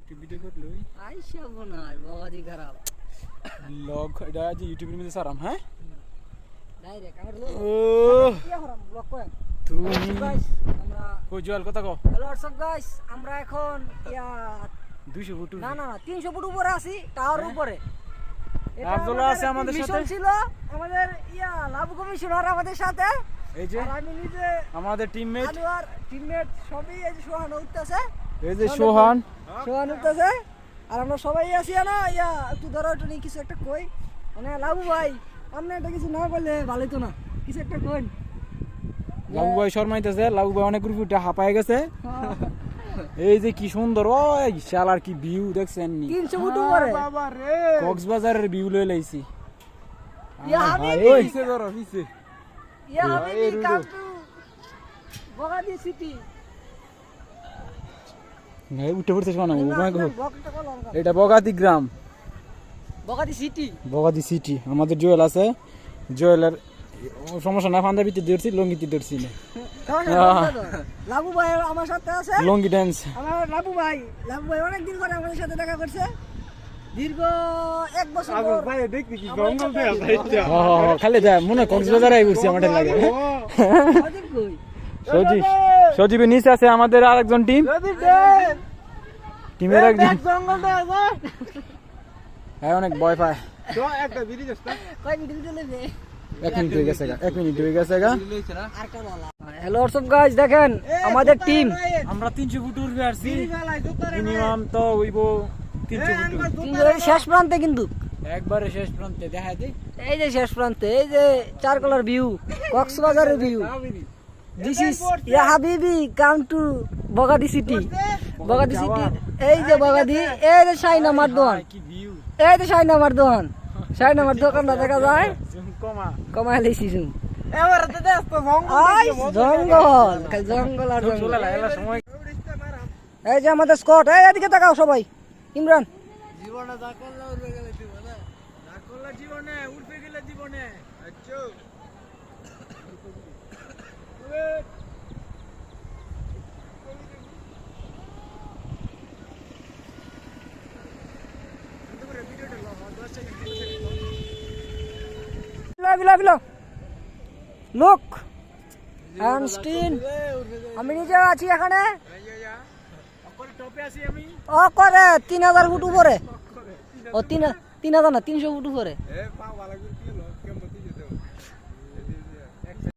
একটু ভিডিও করলই আইসা বোনার বগাদি খারাপ ব্লগ এটা যে ইউটিউবের মধ্যে সারাম হ্যাঁ ডাইরেক্ট আমার ও কি হারাম ব্লগ করেন তুমি গাইস আমরা কই জল কথা কও হ্যালো হোয়াটসঅ্যাপ গাইস আমরা এখন 200 ফুট না 300 ফুট উপরে আছি টাওয়ার উপরে আব্দুল্লাহ আছে আমাদের সাথে মিশন ছিল আমাদের লাভ কমিশনার আমাদের সাথে এই যে আর আমি নিজে আমাদের টিমমেট আনোয়ার টিমমেট সবই এই যে সোহান উঠতেছে এই যে সোহান উঠতেছে আর আমরা সবাই আছি না একটু ধরো একটু নিয়ে কিছু একটা কই মানে লাভু ভাই আপনি একটা কিছু না বললে ভালোই তো না কিছু একটা কই লাবু ভাই শর্মাইতেছে লাবু ভাই অনেক রুপিটা হাঁপায় গেছে এই যে কি সুন্দর ওই শালার কি ভিউ দেখছেন নি 300 ফুট উপরে বাবা রে কক্সবাজারের ভিউ লই লাইছি ইয়া হাবিবি ওই কিসে ধরো কিসে ইয়া হাবিবি কাম টু বগাদি সিটি নাই উঠে পড়তে শোনা এটা বগাতি গ্রাম বগাদি সিটি বগাতি সিটি আমাদের জুয়েল আছে জুয়েলের সমস্যা না ফান্দা ভিতরে ধরছি লঙ্গিতে ধরছি না লাবু ভাই আমার সাথে আছে লঙ্গি ডান্স আমার লাবু ভাই অনেক দিন পরে আমাদের সাথে দেখা করছে দীর্ঘ 1 বছর পর ভাই দেখি কি জঙ্গল দেয়া যাইতা খালি যা মনে কক্সবাজার আই ঘুরছি আমাদের লাগে সজীব কই সজীবের নিচে আছে আমাদের আরেকজন টিম টিমের একজন জঙ্গল দেয়া যায় হ্যাঁ অনেক ভয় পায় কই ভিডিও চলেছে 1 মিনিট হয়ে গেছে গা হ্যালো হোয়াটসঅ্যাপ গাইস দেখেন আমাদের টিম আমরা 300 ফুট উঠে আসছি মিনিমাম তো হইবো 300 ফুট শেষ প্রান্তে কিন্তু একবারে শেষ প্রান্তে দেখা দে এই যে শেষ প্রান্তে এই যে চারকোলার ভিউ কক্সবাজারের ভিউ দিস ইজ ইয়া হাবিবি কাম টু বগাদি সিটি এই যে বগাদি এই যে শাইনা মারদোয়ান কি ভিউ এই যে শাইনা মারদোয়ান দোকানটা দেখা যায় কমাই লাইছি জুম জঙ্গল আর জঙ্গল এই যে আমাদের স্কট এই এদিকে তাকাও সবাই ইমরান লোক আমি নিজে আছি এখানে ও করে 3000 ফুট উপরে ও 3000 না 300 ফুট উপরে